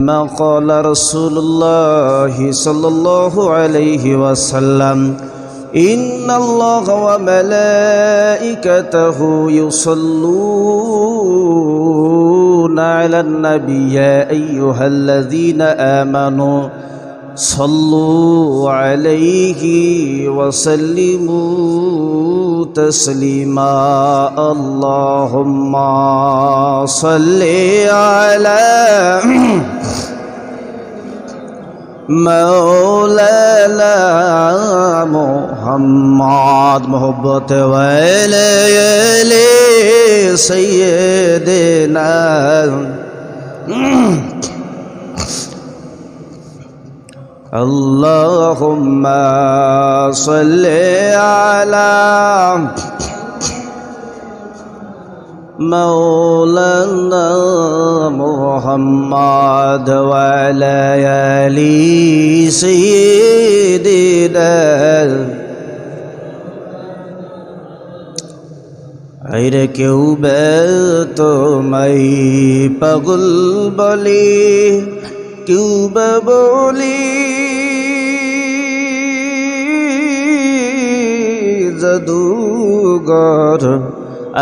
ما قال رسول الله صلى الله عليه وسلم إن الله وملائكته يصلون على النبي يا أيها الذين آمنوا صلوا عليه وسلموا تسليما اللهم صل على مولانا محمد محبت والے سیدنا اللهم صل على مولانا محمد وعلى آل سيدنا আইর কেউ তোমায় পাগল বলে কেউ বলি জাদুঘর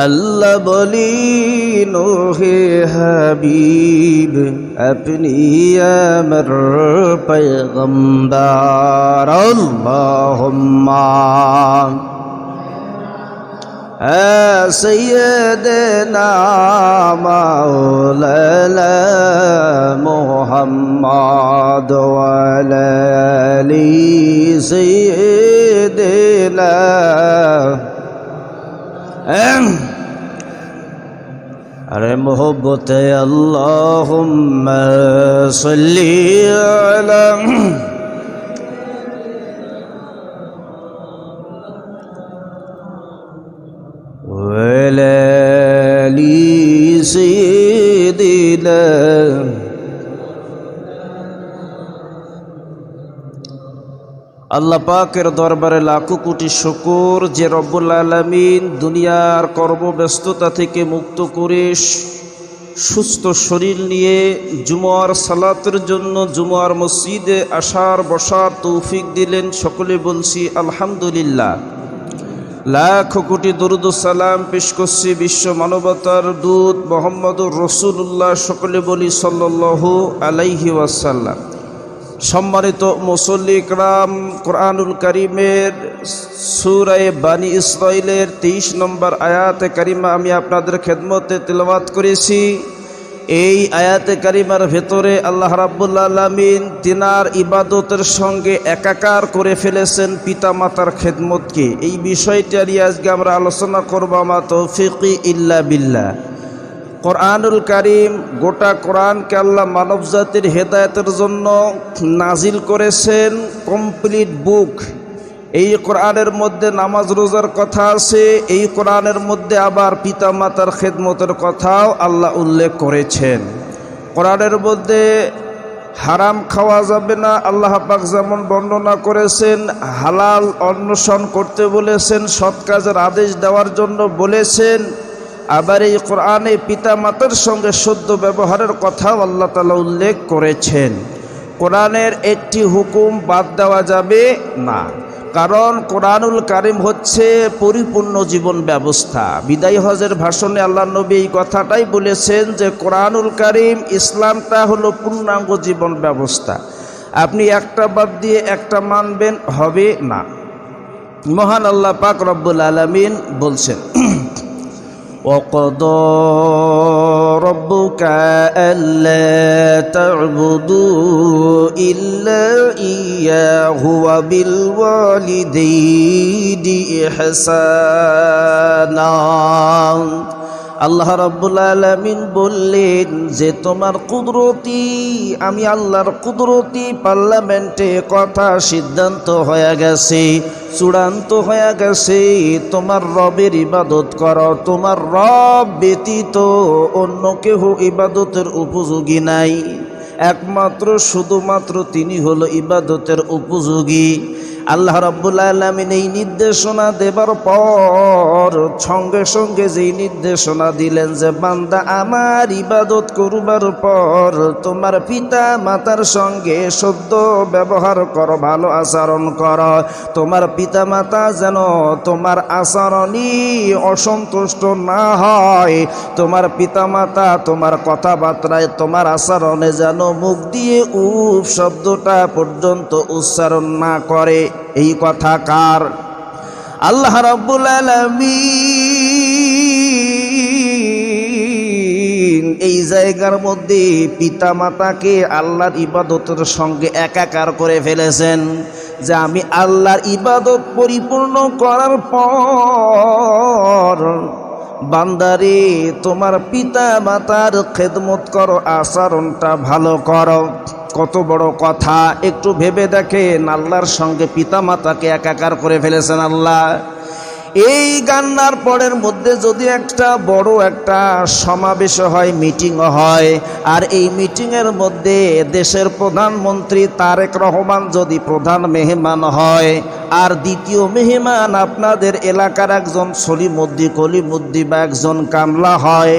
আল্লাহ বলি নোহে হাবিব আপনি আমার পয়গম্বর আল্লাহুম্মা سيدنا مولانا محمد وعلى آل سيدنا अरे मोहब्बत अल्लाहुम्मा सल्ली अला वलाली सय्यिदिना আল্লাহ পাকের দরবারে লাখো কোটি শুকর যে রব্বুল আলামিন দুনিয়ার কর্মব্যস্ততা থেকে মুক্ত করে সুস্থ শরীর নিয়ে জুমার সালাতের জন্য জুমার মসজিদে আসার বসার তৌফিক দিলেন। সকলে বলছি আলহামদুলিল্লাহ। লাখো কোটি দরুদ ও সালাম পেশ করছি বিশ্ব মানবতার দূত মুহাম্মদুর রাসূলুল্লাহ, সকলে বলি সাল্লাল্লাহু আলাইহি ওয়াসাল্লাম। সম্মানিত মুসল্লি ইকরাম, কোরআনুল কারীমের সূরা বানী ইসরাঈলের 23 নম্বর আয়াতে কারিমা আমি আপনাদের খেদমতে তিলাওয়াত করেছি। এই আয়াতে কারিমার ভেতরে আল্লাহ রাব্বুল আলামিন তিনার ইবাদতের সঙ্গে একাকার করে ফেলেছেন পিতামাতার খেদমতকে। এই বিষয়টি নিয়ে আজকে আমরা আলোচনা করব। মা তৌফিকি ইল্লা বিল্লাহ। কোরআনুল কারীম, গোটা কোরআনকে আল্লাহ মানব জাতির হেদায়েতের জন্য নাজিল করেছেন, কমপ্লিট বুক। এই কোরআনের মধ্যে নামাজ রোজার কথা আছে, এই কোরআনের মধ্যে আবার পিতামাতার খেদমতের কথাও আল্লাহ উল্লেখ করেছেন। কোরআনের মধ্যে হারাম খাওয়া যাবে না আল্লাহ পাক যেমন বর্ণনা করেছেন, হালাল অন্বেষণ করতে বলেছেন, সৎ কাজের আদেশ দেওয়ার জন্য বলেছেন। আবার এই কোরআনে পিতামাতার সঙ্গে সদ্য ব্যবহারের কথাও আল্লাহ তাআলা উল্লেখ করেছেন। কোরআনের একটি হুকুম বাদ দেওয়া যাবে না, কারণ কোরআনুল কারীম হচ্ছে পরিপূর্ণ জীবন ব্যবস্থা। বিদায় হজের ভাষণে আল্লাহ নবী এই কথাটাই বলেছেন যে কোরআনুল কারীম, ইসলামটা হলো পূর্ণাঙ্গ জীবন ব্যবস্থা। আপনি একটা বাদ দিয়ে একটা মানবেন হবে না। মহান আল্লাহ পাক রব্বুল আলামিন বলছেন, وَقَضَى رَبُّكَ أَلَّا تَعْبُدُوا إِلَّا إِيَّاهُ وَبِالْوَالِدَيْنِ إِحْسَانًا। আল্লাহ রাব্বুল আলামিন বললেন যে তোমার কুদরতি, আমি আল্লাহর কুদরতি পার্লামেন্টে কথা সিদ্ধান্ত হয়ে গেছে, চূড়ান্ত হয়ে গেছে, তোমার রবের ইবাদত করো। তোমার রব ব্যতীত অন্য কেহ ইবাদতের উপযোগী নাই, একমাত্র শুধুমাত্র তিনি হলো ইবাদতের উপযোগী। আল্লাহ রাব্বুল আলামিন এই নির্দেশনা দেবার পর সঙ্গে সঙ্গে যেই নির্দেশনা দিলেন যে বান্দা আমার ইবাদত করবার পর তোমার পিতা মাতার সঙ্গে সদ্য ব্যবহার করো, ভালো আচরণ করো। তোমার পিতা মাতা যেন তোমার আচরণই অসন্তুষ্ট না হয়, তোমার পিতা মাতা তোমার কথাবার্তায় তোমার আচরণে যেন মুখ দিয়ে উফ শব্দটা পর্যন্ত উচ্চারণ না করে। এই কথা কার? আল্লাহ রাব্বুল আলামিন এই জায়গার মধ্যে পিতা মাতাকে আল্লাহর ইবাদতের সঙ্গে একাকার করে ফেলেছেন, যে আমি আল্লাহর ইবাদত পরিপূর্ণ করার পর বান্দারে তোমার পিতা মাতার খেদমত করো, আচরণটা ভালো করো। কত বড় কথা, একটু ভেবে দেখেন। আল্লাহর সঙ্গে পিতা মাতাকে একাকার করে ফেলেছেন আল্লাহ। এই গান্নার পরের মধ্যে যদি একটা বড় একটা সমাবেশ হয়, মিটিং হয়, আর এই মিটিংয়ের মধ্যে দেশের প্রধানমন্ত্রী তারেক রহমান যদি প্রধান মেহমান হয়, আর দ্বিতীয় মেহমান আপনাদের এলাকার একজন সলিমুদ্দি কলিমুদ্দি বা একজন কামলা হয়,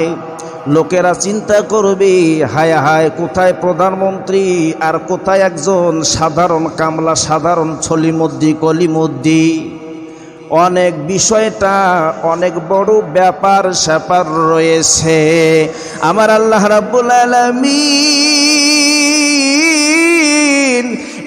লোকেরা চিন্তা করবে হায় হায় কোথায় প্রধানমন্ত্রী আর কোথায় একজন সাধারণ কামলা, সাধারণ সলিমুদ্দি কলিমুদ্দি। অনেক বিষয়টা অনেক বড় ব্যাপার স্যাপার রয়েছে। আমার আল্লাহ রাব্বুল আলামিন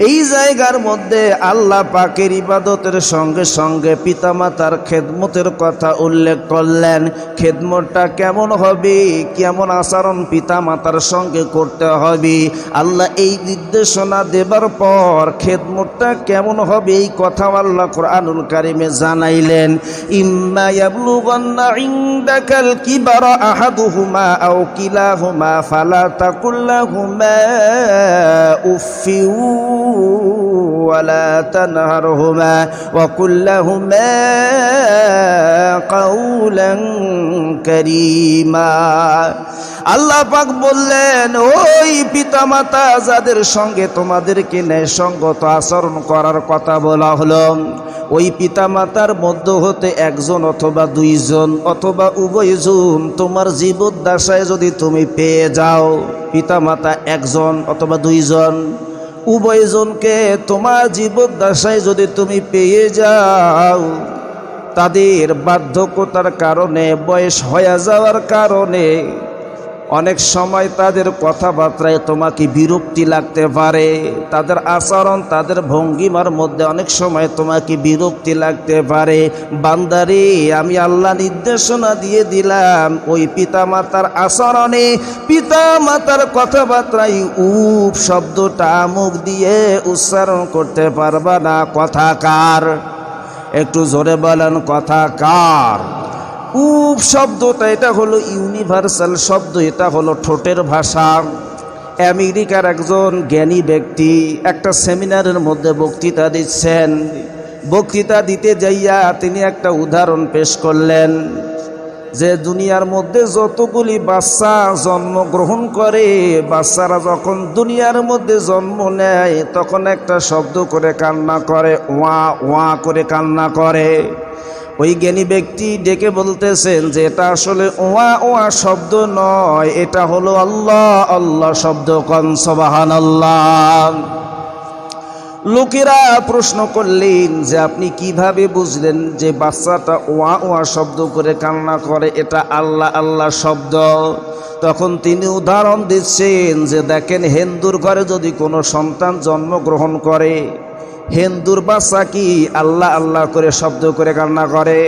এই জায়গার মধ্যে আল্লাহ পাকের ইবাদতের সঙ্গে সঙ্গে পিতামাতার খেদমতের কথা উল্লেখ করলেন। খেদমতটা কেমন হবে, কেমন আচরণ পিতামাতার সঙ্গে করতে হবে, আল্লাহ এই নির্দেশনা দেবার পর খেদমতটা কেমন হবে এই কথা আল্লাহ কুরআনুল কারীমে জানাইলেন। ইম্মা ইয়াবলুগান্না ইনদাকাল কিবারা আহাদুহুমা আও কিলাহুমা ফালা তাকুল লাহুমা উফফিউ ওয়ালা তানহারহুমা ওয়া কুল লাহুমা কাওলান কারীমা। আল্লাহ পাক বললেন, ওই পিতামাতা যাদের সঙ্গে তোমাদেরকে ন্যায়সঙ্গত আচরণ করার কথা বলা হলো, ওই পিতামাতার মধ্য হতে একজন অথবা দুইজন অথবা উভয়জন তোমার জীবদ্দশায় যদি তুমি পেয়ে যাও, পিতামাতা একজন অথবা দুইজন, উভয়জনকে তোমার জীবদ্দশায় যদি তুমি পেয়ে যাও, তাদের বার্ধক্যতার কারণে, বয়স হয়ে যাওয়ার কারণে অনেক সময় তাদের কথাবার্তায় তোমাকে বিরক্তি লাগতে পারে, তাদের আচরণ তাদের ভঙ্গিমার মধ্যে অনেক সময় তোমাকে বিরক্তি লাগতে পারে। বান্দারে আমি আল্লাহ নির্দেশনা দিয়ে দিলাম, ওই পিতামাতার আচরণে, পিতামাতার কথাবার্তায় উপ শব্দটা মুখ দিয়ে উচ্চারণ করতে পারবা না। কথা কার? একটু জোরে বলেন, কথা কার? উপ শব্দটা এটা হলো ইউনিভার্সাল শব্দ, এটা হলো ঠোঁটের ভাষা। আমেরিকার একজন জ্ঞানী ব্যক্তি একটা সেমিনারের মধ্যে বক্তৃতা দিচ্ছেন। বক্তৃতা দিতে যাইয়া তিনি একটা উদাহরণ পেশ করলেন যে দুনিয়ার মধ্যে যতগুলি বাচ্চা জন্মগ্রহণ করে, বাচ্চারা যখন দুনিয়ার মধ্যে জন্ম নেয় তখন একটা শব্দ করে কান্না করে, ওয়া ওয়া করে কান্না করে। ওই জ্ঞানী ব্যক্তি ডেকে বলতেছেন যে এটা আসলে ওয়া ওয়া শব্দ নয়, এটা হলো আল্লাহ আল্লাহ শব্দ। কোন সুবহানাল্লাহ। লোকেরা প্রশ্ন করলেন যে আপনি কিভাবে বুঝলেন যে বাচ্চাটা ওয়া ওয়া শব্দ করে কান্না করে, এটা আল্লাহ আল্লাহ শব্দ? তখন তিনি উদাহরণ দিচ্ছেন যে দেখেন, হিন্দুর ঘরে যদি কোনো সন্তান জন্মগ্রহণ করে, হিন্দুর বাচ্চা কি আল্লাহ আল্লাহ করে শব্দ করে কান্না করে?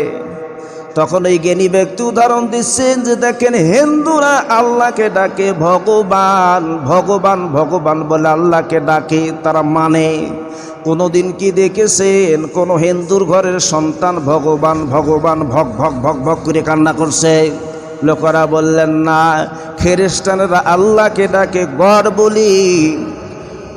তখন এই জ্ঞানী ব্যক্তি উদাহরণ দিচ্ছেন যে দেখেন, হিন্দুরা আল্লাহকে ডাকে ভগবান ভগবান ভগবান বলে আল্লাহকে ডাকে, তারা মানে। কোনোদিন কি দেখেছেন কোনো হিন্দুর ঘরের সন্তান ভগবান ভগবান ভগ ভগ ভগ ভগ করে কান্না করছে? লোকেরা বললেন না। খ্রিস্টানরা আল্লাহকে ডাকে গড বলি,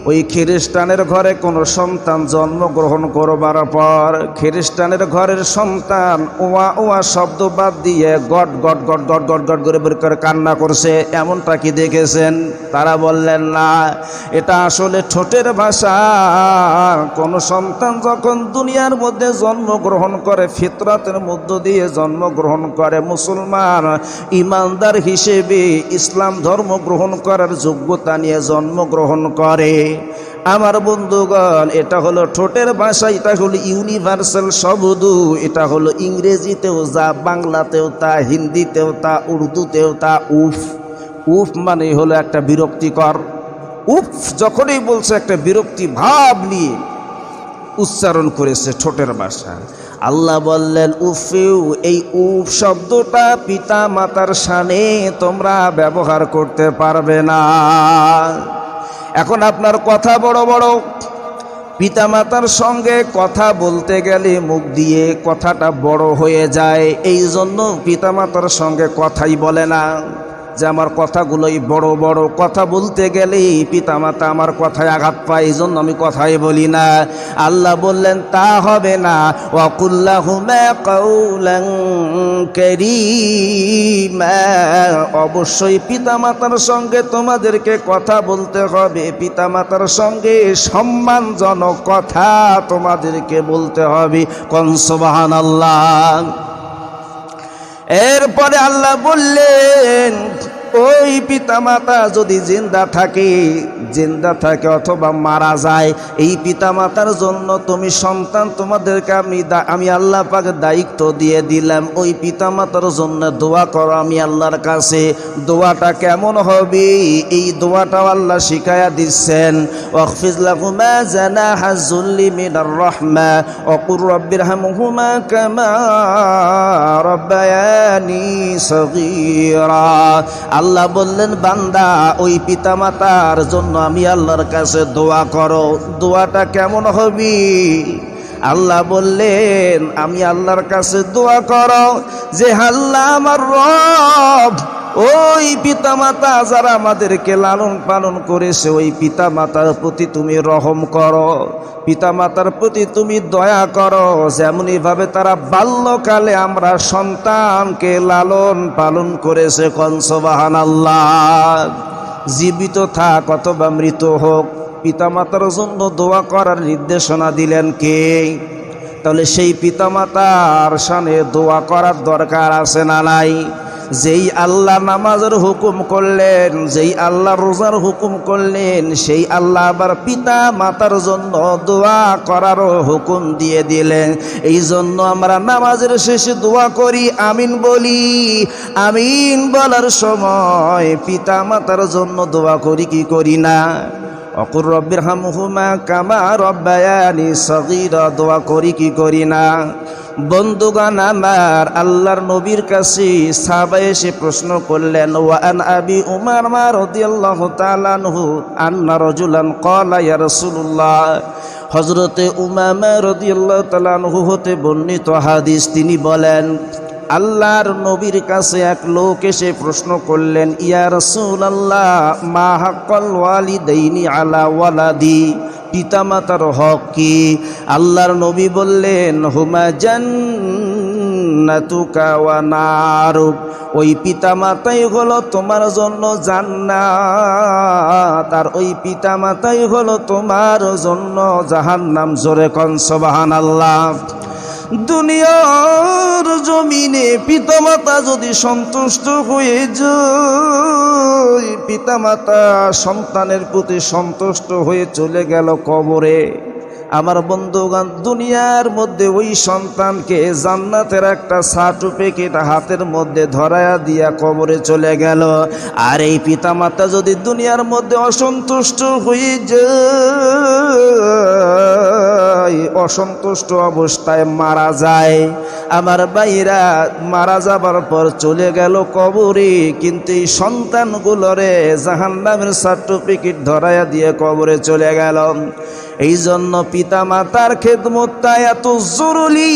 ওই খ্রিস্টানের ঘরে কোনো সন্তান জন্মগ্রহণ করবার পর খ্রিস্টানের ঘরের সন্তান ওয়া ওয়া শব্দ বাদ দিয়ে goat goat goat goat goat goat করে বের করে কান্না করছে, এমনটা কি দেখেছেন? তারা বললেন না, এটা আসলে ঠোঁটের ভাষা। কোনো সন্তান যখন দুনিয়ার মধ্যে জন্মগ্রহণ করে, ফিতরাতের মধ্য দিয়ে জন্মগ্রহণ করে, মুসলমান ইমানদার হিসেবে ইসলাম ধর্ম গ্রহণ করার যোগ্যতা নিয়ে জন্মগ্রহণ করে। আমার বন্ধুগণ, এটা হলো ঠোঁটের ভাষা, এটা হলো ইউনিভার্সাল শব্দ। এটা হলো ইংরেজিতেও যা, বাংলাতেও তা, হিন্দিতেও তা, উর্দুতেও তা। উফ উফ মানে হলো একটা বিরক্তিকর। উফ যখনই বলছে একটা বিরক্তি ভাব নিয়ে উচ্চারণ করেছে ঠোঁটের ভাষা। আল্লাহ বললেন উফিউ, এই উফ শব্দটা পিতা মাতার শানে তোমরা ব্যবহার করতে পারবে না। এখন আপনার কথা বড় বড়, পিতামাতার সঙ্গে কথা বলতে গেলে মুখ দিয়ে কথাটা বড় হয়ে যায়, এই জন্য পিতামাতার সঙ্গে কথাই বলে না, যে আমার কথাগুলোই বড় বড়। কথা বলতে গেলেই পিতামাতা আমার কথায় আঘাত পায়, এই জন্য আমি কথাই বলি না। আল্লাহ বললেন তা হবে না। ওয়াকুল্লাহুমা কাউলান কারীমা, অবশ্যই পিতামাতার সঙ্গে তোমাদেরকে কথা বলতে হবে, পিতামাতার সঙ্গে সম্মানজনক কথা তোমাদেরকে বলতে হবে। কোন সুবহানাল্লাহ। এরপরে আল্লাহ বললেন ওই পিতামাতা যদি জিন্দা থাকে অথবা মারা যায়, এই পিতামাতার জন্য তুমি সন্তান, তোমাদেরকে আমি আল্লাহ পাক দায়িত্ব দিয়ে দিলাম, ওই পিতামাতার জন্য দোয়া করো আমি আল্লাহর কাছে। দোয়াটা কেমন হবে? এই দোয়াটাও আল্লাহ শিখায়া দিচ্ছেন। ওয়াখফিজ লাহুমা জানাহা যুল্লি মিনার রাহমা ওয়াকুর রাব্বিরহামহুমা কামা রাব্বায়ানি সগীরা। আল্লাহ বললেন বান্দা, ওই পিতামাতার জন্য আমি আল্লাহর কাছে দোয়া করো। দোয়াটা কেমন হবে? আল্লাহ বললেন আমি আল্লাহর কাছে দোয়া করো যে আল্লাহ আমার রব, ওই পিতামাতা যারা আমাদেরকে লালন পালন করেছে, ওই পিতামাতার প্রতি তুমি রহম করো, পিতামাতার প্রতি তুমি দয়া করো, যেমনিভাবে তারা বাল্যকালে আমরা সন্তানকে লালন পালন করেছে। কোন সুবহানাল্লাহ। জীবিত থাক অথবা মৃত হোক, পিতামাতার জন্য দোয়া করার নির্দেশনা দিলেন কে? তাহলে সেই পিতামাতার শানে দোয়া করার দরকার আছে না নাই? যেই আল্লাহ নামাজের হুকুম করলেন, যেই আল্লাহ রোজার হুকুম করলেন, সেই আল্লাহ আবার পিতা মাতার জন্য দোয়া করারও হুকুম দিয়ে দিলেন। এই জন্য আমরা নামাজের শেষে দোয়া করি, আমিন বলি। আমিন বলার সময় পিতা মাতার জন্য দোয়া করি কি করি না? ওয়াকুর রাব্বিরহামহুমা কামা রাব্বায়ানি সগীরা, দোয়া করি কি করি না? বন্ধুগণ আমার, আল্লাহর নবীর কাছে সাহাবা এসে প্রশ্ন করলেন, ওয়া আন আবি উমামা রাদিয়াল্লাহু তাআলা আনহু আন্না রাজুলান ক্বালা ইয়া রাসূলুল্লাহ। হযরতে উমামা রাদিয়াল্লাহু তাআলা আনহু হতে বর্ণিত হাদিস, তিনি বলেন আল্লাহর নবীর কাছে এক লোক এসে প্রশ্ন করলেন, ইয়া রাসূলুল্লাহ মা হাক্কুল ওয়ালিদাইনি আলা ওয়ালাদি, পিতামাতার হক কি? আল্লাহর নবী বললেন হুমা জান্নাতুকা ওয়া নারুক, ওই পিতামাতাই হলো তোমার জন্য জান্নাত, আর ওই পিতামাতাই হলো তোমার জন্য জাহান্নাম। জোরে কোন সুবহানাল্লাহ। দুনিয়ার জমিনে পিতামাতা যদি সন্তুষ্ট হয়ে যায়, পিতামাতা সন্তানের প্রতি সন্তুষ্ট হয়ে চলে গেল কবরে, আমার বন্ধুগণ দুনিয়ার মধ্যে ওই সন্তানকে জান্নাতের একটা সার্টিফিকেট হাতের মধ্যে ধরায়া দিয়া কবরে চলে গেল। আর এই পিতামাতা যদি দুনিয়ার মধ্যে অসন্তুষ্ট হয়ে যায়, অসন্তুষ্ট অবস্থায় মারা যায়, আমার ভাইরা মারা যাবার পর চলে গেল কবরে, কিন্তু এই সন্তানগুলোরে জাহান্নামের সার্টিফিকেট ধরায়া দিয়ে কবরে চলে গেল। এই জন্য পিতা মাতার খেদমতটা এত জরুরি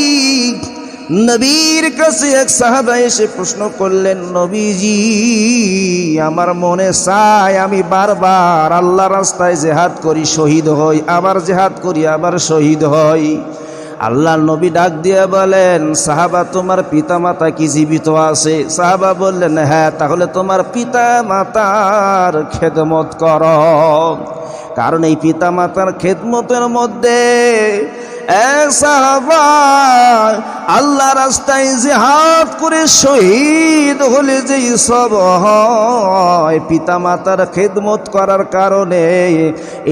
নবীর কাছে এক সাহাবা এসে প্রশ্ন করলেন, নবীজি আমার মনে চায় আমি বারবার আল্লাহ রাস্তায় জেহাদ করি, শহীদ হই, আবার জেহাদ করি, আবার শহীদ হই। আল্লাহ নবী ডাক দিয়ে বলেন, সাহাবা তোমার পিতা মাতা কি জীবিত আছে? সাহাবা বললেন, হ্যাঁ। তাহলে তোমার পিতা মাতার খেদমত করো, কারণ এই পিতা মাতার খেদমতের মধ্যে সাহাবা আল্লাহ রাস্তায় জিহাদ করে শহীদ হলে যে সব হয়, পিতা মাতার খেদমত করার কারণে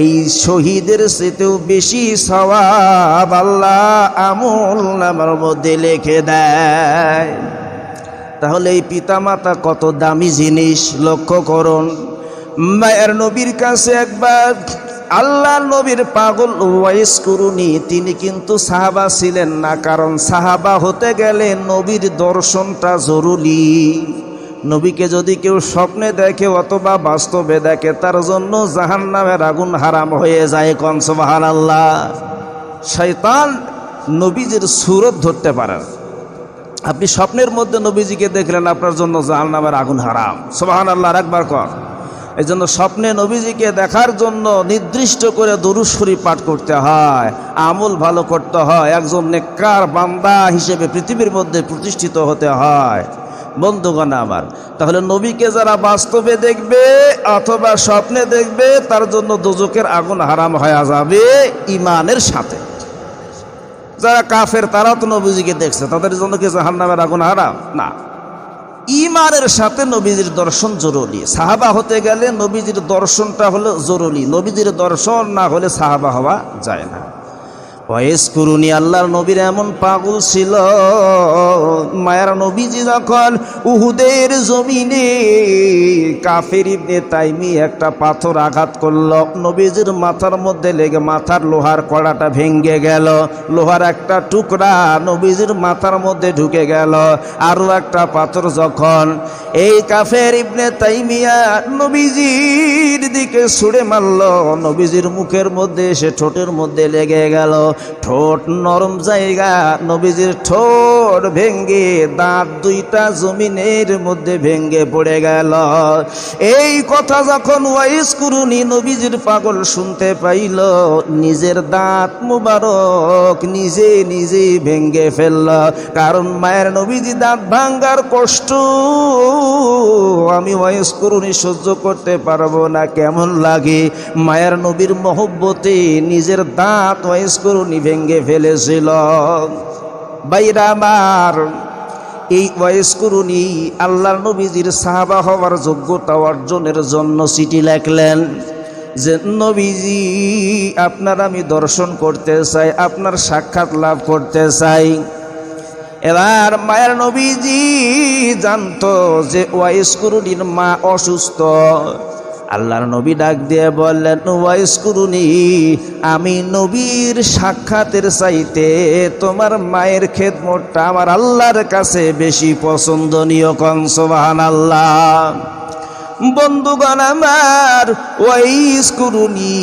এই শহীদের চেয়েও বেশি সওয়াব আল্লাহ আমল নামার মধ্যে লিখে দেয়। তাহলে এই পিতা মাতা কত দামি জিনিস লক্ষ্য করুন। মায়ের নবীর কাছে একবার আল্লাহ নবীর পাগল ওয়াইস কুরুনি, তিনি কিন্তু সাহাবা ছিলেন না, কারণ সাহাবা হতে গেলে নবীর দর্শনটা জরুরি। নবীকে যদি কেউ স্বপ্নে দেখে অথবা বাস্তবে দেখে, তার জন্য জাহান্নামের আগুন হারাম হয়ে যায়। কোন সুবহানাল্লাহ। শয়তান নবীজির সুরত ধরতে পারে। আপনি স্বপ্নের মধ্যে নবীজিকে দেখলেন, আপনার জন্য জাহান্নামের আগুন হারাম। সুবহানাল্লাহ একবার কর। এই জন্য স্বপ্নে নবীজিকে দেখার জন্য নির্দিষ্ট করে দুরূদ শরীফ পাঠ করতে হয়, আমল ভালো করতে হয়, একজন নেককার বান্দা হিসেবে পৃথিবীর মধ্যে প্রতিষ্ঠিত হতে হয়। বন্ধুগণ আমার, তাহলে নবীকে যারা বাস্তবে দেখবে অথবা স্বপ্নে দেখবে, তার জন্য দোজখের আগুন হারাম হয়ে যাবে ঈমানের সাথে। যারা কাফের তারা তো নবীজিকে দেখছে, তাদের জন্য কি জাহান্নামের আগুন হারাম? না। ঈমানের সাথে নবীজির দর্শন জরুরি। সাহাবা হতে গেলে নবীজির দর্শনটা হলো জরুরি। নবীজির দর্শন না হলে সাহাবা হওয়া যায় না। ওয়াইস কুরুনি, আল্লাহর নবীর এমন পাগল ছিল, মায়ের নবীজি যখন উহুদের জমিনে কাফের ইবনে তাইমি একটা পাথর আঘাত করল, নবীজির মাথার মধ্যে লেগে মাথার লোহার কড়াটা ভেঙে গেল, লোহার একটা টুকরা নবীজির মাথার মধ্যে ঢুকে গেল। আরও একটা পাথর যখন এই কাফের ইবনে তাইমিয়া নবীজির দিকে ছুঁড়ে মারল, নবীজির মুখের মধ্যে এসে ঠোঁটের মধ্যে লেগে গেল। ঠোঁট নরম জায়গা, নবীজির ঠোঁট ভেঙ্গে দাঁত দুইটা জমিনের মধ্যে ভেঙ্গে পড়ে গেল। এই কথা যখন ওয়াইস কুরুনি নবীজির পাগল শুনতে পাইল, নিজের দাঁত মুবারক নিজে নিজে ভেঙ্গে ফেলল। কারণ মায়ের নবীজি দাঁত ভাঙ্গার কষ্ট আমি ওয়াইস কুরুনি সহ্য করতে পারবো না, কেমন লাগে। মায়ের নবীর মহব্বতে নিজের দাঁত ওয়াইস কুরুনি ভেঙ্গে ফেলেছিল। বাইরা আমার, এই ওয়াইস কুরুনি আল্লাহর নবীজির সাহাবা হওয়ার যোগ্যতা অর্জনের জন্য চিঠি লেখলেন যে, নবীজি আপনার আমি দর্শন করতে চাই, আপনার সাক্ষাৎ লাভ করতে চাই। এবার মায়ের নবীজি জানতো যে ওয়াইস কুরুনির মা অসুস্থ। আল্লাহর নবী ডাক দিয়ে বললেন, ওয়াইস কুরুনি, আমি নবীর সাক্ষাতের চাইতে তোমার মায়ের খেদমতটা আমার আল্লাহর কাছে বেশি পছন্দনীয়। কোন সুবহানাল্লাহ। বন্ধুগণ আমার, ওয়াইস কুরুনি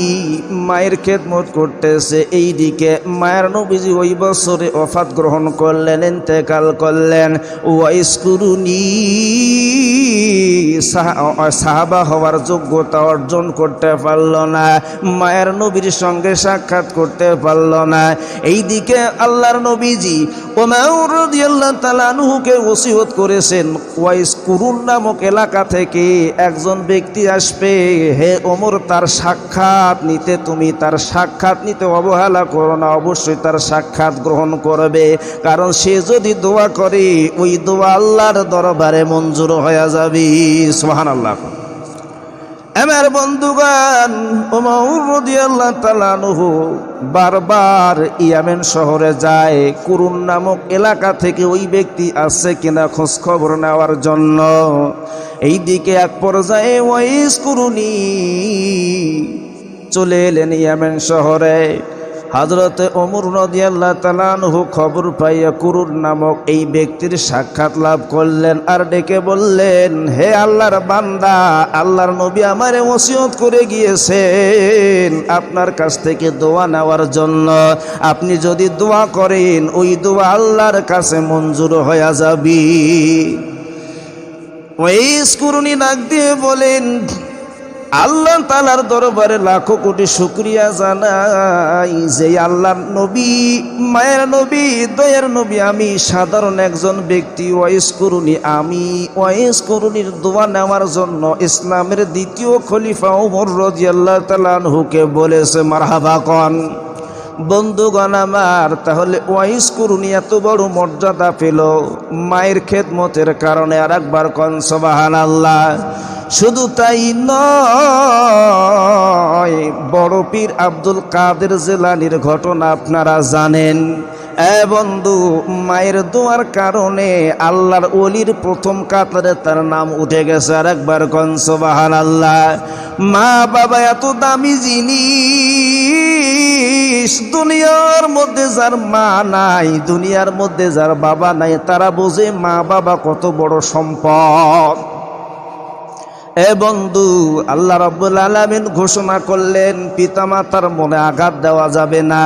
মায়ের খেদমত করতেছে, এইদিকে মায়ের নবীজি ওই বছরে ওফাত গ্রহণ করলেন, ইন্তেকাল করলেন। ওয়াইস কুরুনি সাহাবা হওয়ার যোগ্যতা অর্জন করতে পারল না, মায়ের নবীর সঙ্গে সাক্ষাৎ করতে পারল না। এইদিকে আল্লাহর নবীজি ওমর রাদিয়াল্লাহু তাআলা আনহুকে ওসিয়ত করেছেন, ওয়াইস কুরুন নামক এলাকা থেকে একজন ব্যক্তি আসবে, হে ওমর, তার সাক্ষাৎ নিতে তুমি তার সাক্ষাৎ নিতে অবহেলা করো না, অবশ্যই তার সাক্ষাৎ গ্রহণ করবে, কারণ সে যদি দোয়া করে ওই দোয়া আল্লাহর দরবারে মঞ্জুর হয়ে যাবে। সুবহানাল্লাহ। আমার বন্ধুগণ, ওমর রাদিয়াল্লাহু তাআলা আনহু বারবার ইয়ামেন শহরে যায় কুরুন নামক এলাকা থেকে ওই ব্যক্তি আসছে কিনা খোঁজ খবর নেওয়ার জন্য। এইদিকে এক পর্যায়ে ওয়াইস কুরুনি চলে এলেন ইয়ামেন শহরে। হযরতে ওমর রাদিয়াল্লাহু তাআলা আনহু খবর পাইয়া কুরুর নামক এই ব্যক্তির সাক্ষাৎ লাভ করলেন আর ডেকে বললেন, হে আল্লাহর বান্দা, আল্লাহর নবী আমারে ওসিয়ত করে গিয়েছেন আপনার কাছ থেকে দোয়া নেওয়ার জন্য। আপনি যদি দোয়া করেন ওই দোয়া আল্লাহর কাছে মঞ্জুর হয়ে যাবে। ওয়াইস কুরুনি ডাক দিয়ে বলেন, আল্লাহ তাআলার দরবারে লাখো কোটি শুকরিয়া জানাই যে আল্লাহর নবী, মায়ের নবী, দয়ার নবী, আমি সাধারণ একজন ব্যক্তি ওয়াইস কুরুনি, আমি ওয়াইস কুরুনির দোয়া নেওয়ার জন্য ইসলামের দ্বিতীয় খলিফা ওমর রাদিয়াল্লাহু তাআলা আনহুকে বলেছে মারহাবা কন। বন্ধুগণ আমার, তাহলে ওয়াইস কুরুনি এত বড় মর্যাদা পেল মায়ের খেদমতের কারণে। আর একবার কন সুবহানাল্লাহ। শুধু তাই নয়, বড় পীর আব্দুল কাদের জিলানীর ঘটনা আপনারা জানেন। বন্ধু, মায়ের দোয়ার কারণে আল্লাহর ওলির প্রথম কাতারে তার নাম উঠে গেছে। আর একবার কন সুবহানাল্লাহ। মা বাবা এত দামি জিনিস, দুনিয়ার মধ্যে যার মা নাই, দুনিয়ার মধ্যে যার বাবা নাই, তারা বোঝে মা বাবা কত বড় সম্পদ। বন্ধু, আল্লাহ রাব্বুল আলামিন ঘোষণা করলেন পিতামাতার মনে আঘাত দেওয়া যাবে না,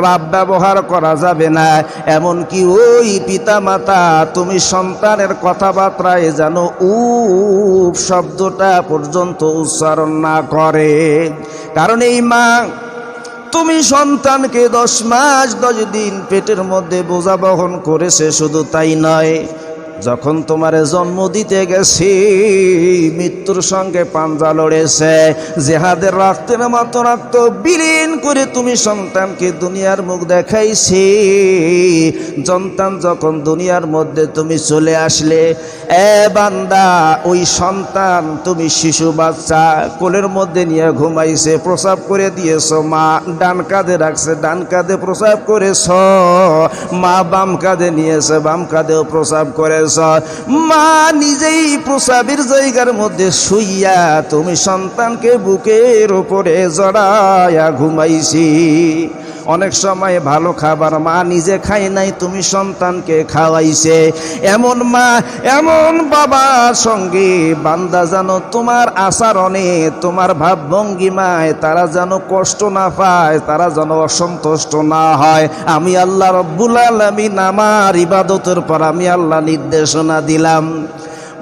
রাব ব্যবহার করা যাবে না। এমনকি ওই পিতামাতা তুমি সন্তানের কথাবার্তায় যেন উফ শব্দটা পর্যন্ত উচ্চারণ না করে। কারণ এই মা তুমি সন্তানকে 10 মাস 10 দিন পেটের মধ্যে বোঝা বহন করেছে। শুধু তাই নয়, যখন তোমারে জন্ম দিতে গেছি মৃত্যুর সঙ্গে পাঞ্জা লড়েছে, জেহাদের রাখতে মতো রাখতো বিলীন করে তুমি সন্তানকে দুনিয়ার মুখ দেখাইছি। সন্তান যখন দুনিয়ার মধ্যে তুমি চলে আসলে, বান্দা, ওই সন্তান তুমি শিশু বাচ্চা কোলের মধ্যে নিয়ে ঘুমাইছে, প্রসাব করে দিয়েছ, মা ডান কাঁধে রাখছে, ডান কাঁধে প্রসাব করেছ, মা বাম কাঁধে নিয়েছে, বাম কাঁধেও প্রসাব করেছ, মা নিজেই প্রসাবের জায়গার মধ্যে শুইয়া তুমি সন্তানকে বুকের উপরে জড়ায়া ঘুমাইছি। অনেক সময় ভালো খাবার মা নিজে খায় নাই, তুমি সন্তানকে খাওয়াইছে। এমন মা, এমন বাবার সঙ্গে বান্দা যেন তোমার আচরণে, তোমার ভাবভঙ্গিমায় তারা যেন কষ্ট না পায়, তারা যেন অসন্তুষ্ট না হয়। আমি আল্লাহ রব্বুল আলামিন আমার ইবাদতের পর আমি আল্লাহ নির্দেশনা দিলাম।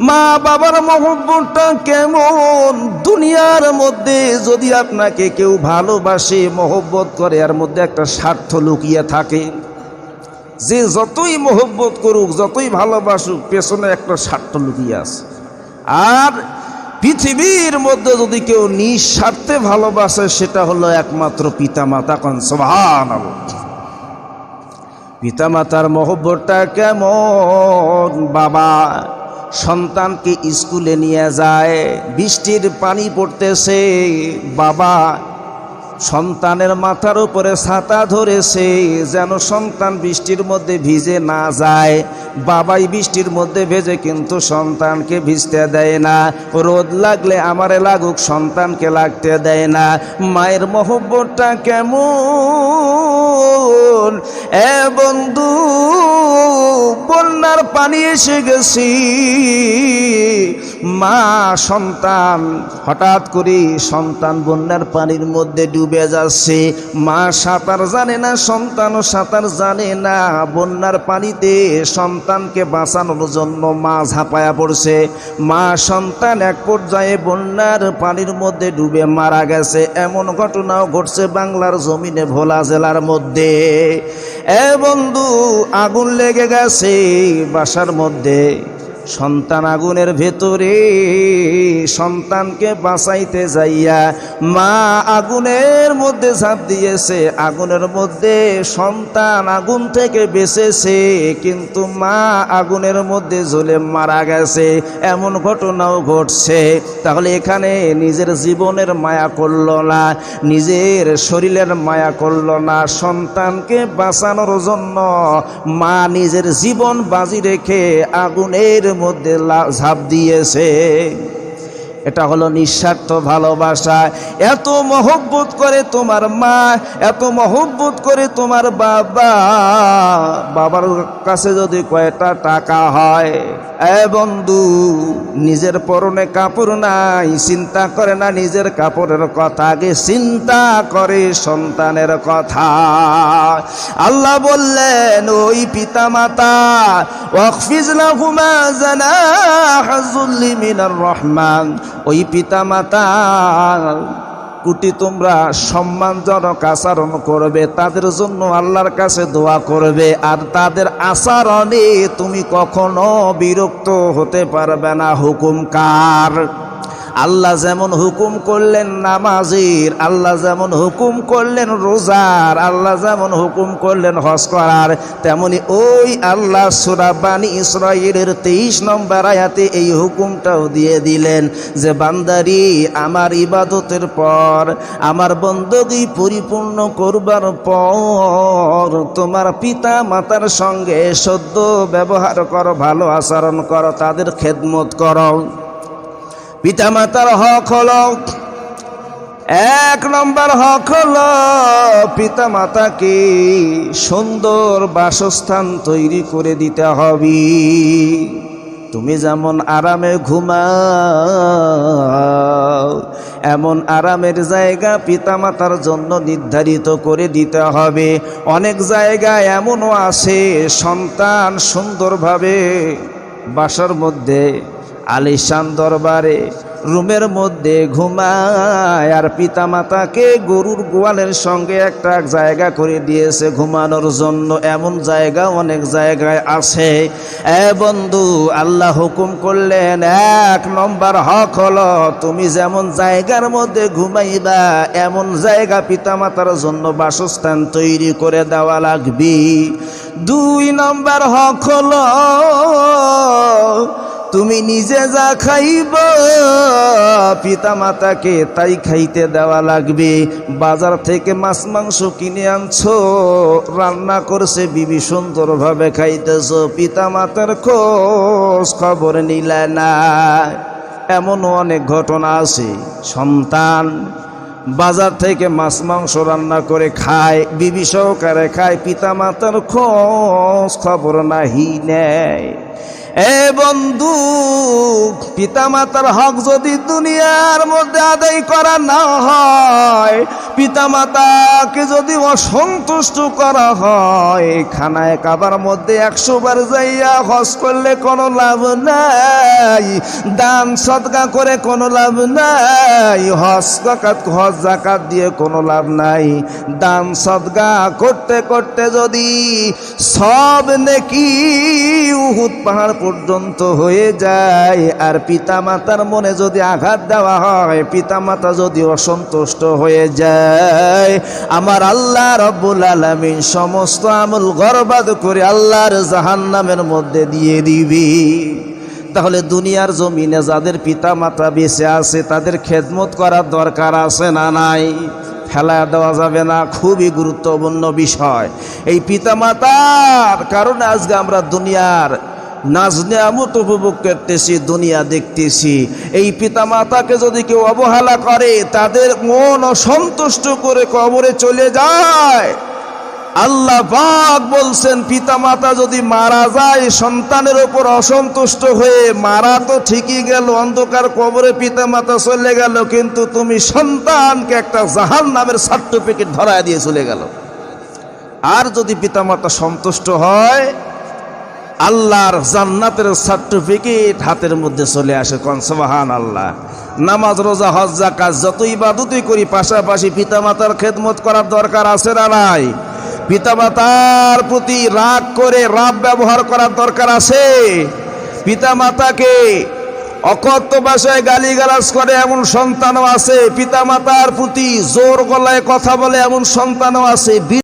মা বাবার মহব্বতটা কেমন? দুনিয়ার মধ্যে যদি আপনাকে কেউ ভালোবাসে, মহব্বত করে, এর মধ্যে একটা স্বার্থ লুকিয়ে থাকে। যে যতই মহব্বত করুক, যতই ভালোবাসুক, পেছনে একটা স্বার্থ লুকিয়ে আছে। আর পৃথিবীর মধ্যে যদি কেউ নিঃস্বার্থে ভালোবাসে, সেটা হলো একমাত্র পিতামাতা। কোন সুবহানাল্লাহ। পিতামাতার মহব্বতটা কেমন? বাবা সন্তানকে স্কুলে নিয়ে যায়, বৃষ্টির পানি পড়তেছে, বাবা সন্তানের মাথার উপরে ছাতা ধরেছে যেন সন্তান বৃষ্টির মধ্যে ভিজে না যায়। বাবাই বৃষ্টির মধ্যে ভেজে কিন্তু সন্তানকে ভিজতে দেয় না। রোদ লাগলে আমারে লাগুক, সন্তানকে লাগতে দেয় না। মায়ের মহব্বতটা কেমন? বন্ধু, বন্যার পানি এসে গেছি, মা সন্তান হঠাৎ করে সন্তান বন্যার পানির মধ্যে ডুবে যাচ্ছে। মা সাঁতার জানে না, সন্তানও সাঁতার জানে না। বন্যার পানিতে সন্তানকে বাঁচানোর জন্য মা ঝাঁপায়া পড়ছে। মা সন্তান এক পর্যায়ে বন্যার পানির মধ্যে ডুবে মারা গেছে। এমন ঘটনাও ঘটছে বাংলার জমিনে, ভোলা জেলার মধ্যে। বন্ধু, আগুন লেগে গেছে বাসার মধ্যে, সন্তান আগুনের ভেতরে, সন্তানকে বাঁচাইতে যাইয়া মা আগুনের মধ্যে ঝাঁপ দিয়েছে। আগুনের মধ্যে সন্তান আগুন থেকে বেঁচেছে, কিন্তু মা আগুনের মধ্যে জ্বলে মারা গেছে। এমন ঘটনাও ঘটছে। তাহলে এখানে নিজের জীবনের মায়া করল না, নিজের শরীরের মায়া করল না, সন্তানকে বাঁচানোর জন্য মা নিজের জীবন বাজি রেখে আগুনের মধ্যে ঝাঁপ দিয়েছে। এটা হলো নিঃস্বার্থ ভালোবাসা। এত মহব্বত করে তোমার মা, এত মহব্বত করে তোমার বাবা, বাবার কাছে যদি কয়টা টাকা হয়, বন্ধু নিজের পরনে কাপড় নাই, চিন্তা করে না নিজের কাপড়ের কথা, আগে চিন্তা করে সন্তানের কথা। আল্লাহ বললেন ওই পিতা মাতা ওয়াকফিজ লাহুমা জানাহা যুল্লি মিনার রহমান, ওই পিতা মাতা কুটি তোমরা সম্মানজনক আচরণ করবে, তাদের জন্য আল্লাহর কাছে দোয়া করবে, আর তাদের আচরণে তুমি কখনো বিরক্ত হতে পারবে না। হুকুম কার? আল্লাহ যেমন হুকুম করলেন নামাজের, আল্লাহ যেমন হুকুম করলেন রোজার, আল্লাহ যেমন হুকুম করলেন হজ করার, তেমনি ওই আল্লাহ সূরা বানী ইসরাঈলের 23 নম্বর আয়াতে এই হুকুমটাও দিয়ে দিলেন যে বান্দারি আমার ইবাদতের পর, আমার বন্দগি পরিপূর্ণ করবার পর তোমার পিতা মাতার সঙ্গে সদ্য ব্যবহার করো, ভালো আচরণ করো, তাদের খেদমত করো। পিতামাতার হক হলো, 1 নম্বর হক হলো পিতামাতাকে সুন্দর বাসস্থান তৈরি করে দিতে হবে। তুমি যেমন আরামে ঘুমাও, এমন আরামের জায়গা পিতামাতার জন্য নির্ধারিত করে দিতে হবে। অনেক জায়গায় এমনও আছে সন্তান সুন্দরভাবে বাসার মধ্যে আলিশান দরবারে রুমের মধ্যে ঘুমায়, আর পিতামাতাকে গরুর গোয়ালের সঙ্গে একটা জায়গা করে দিয়েছে ঘুমানোর জন্য। এমন জায়গা অনেক জায়গায় আছে। বন্ধু আল্লাহ হুকুম করলেন 1 নম্বর হক হলো তুমি যেমন জায়গার মধ্যে ঘুমাইবা, এমন জায়গা পিতামাতার জন্য বাসস্থান তৈরি করে দেওয়া লাগবে। 2 নম্বর হক হলো তুমি নিজে যা খাইব পিতামাতাকে তাই খাইতে দেওয়া লাগবে। বাজার থেকে মাছ মাংস কিনে আনছো, রান্না করছে বিবি, সুন্দরভাবে খাইতেছো, পিতামাতার খোঁজ খবর নিলে না। এমনও অনেক ঘটনা আছে সন্তান বাজার থেকে মাছ মাংস রান্না করে খায়, বিবি সহকারে খায়, পিতামাতার খোঁজ খবর নাহি নেয়। বন্ধু পিতামাতার হক যদি দুনিয়ার মধ্যে আদায় করা না হয়, পিতামাতাকে যদি অসন্তুষ্ট করা হয়, খানায় কাবার মধ্যে 100 বার যাইয়া হজ করলে কোনো লাভ নাই, দান সদকা করে কোনো লাভ নাই, হজ যাকাত দিয়ে কোনো লাভ নাই। দান সদকা করতে করতে যদি সব নেকি উহুদ পাহাড় পর্যন্ত হয়ে যায়, আর পিতামাতার মনে যদি আঘাত দেওয়া হয়, পিতামাতা যদি অসন্তুষ্ট হয়ে যায়, আমার আল্লাহ রব্বুল আলামিন সমস্ত আমল বরবাদ করে আল্লাহর জাহান্নামের মধ্যে দিয়ে দিবে। তাহলে দুনিয়ার জমিনে যাদের পিতামাতা বেঁচে আছে তাদের খেদমত করার দরকার আছে না নাই? ফেলা দেওয়া যাবে না, খুবই গুরুত্বপূর্ণ বিষয়। এই পিতামাতার কারণে আজকে আমরা দুনিয়ার নাজ নেয়ামত উপভোগ করতেছি, দুনিয়া দেখতেছি। এই পিতামাতাকে যদি কেউ অবহেলা করে, তাদের মন অসন্তুষ্ট করে কবরে চলে যায়। আল্লাহ পাক বলছেন পিতামাতা যদি মারা যায় সন্তানের উপর অসন্তুষ্ট হয়ে, মারা তো ঠিকই গেল, অন্ধকার কবরে পিতামাতা চলে গেল, কিন্তু তুমি সন্তানকে একটা জাহান্নামের সার্টিফিকেট ধরায় দিয়ে চলে গেল। আর যদি পিতামাতা সন্তুষ্ট হয়, আল্লাহর জান্নাতের সার্টিফিকেট হাতের মধ্যে চলে আসে। কোন সুবহানাল্লাহ। নামাজ রোজা হজ যাকাত যত ইবাদতই করি, পাশাপাশি পিতামাতার খেদমত করার দরকার আছে না নাই? পিতামাতার প্রতি রাগ করে রাগ ব্যবহার করার দরকার আছে? পিতামাতাকে অকথ্য ভাষায় গালিগালাজ করে এমন সন্তানও আছে, পিতামাতার প্রতি জোর গলায় কথা বলে এমন সন্তানও আছে।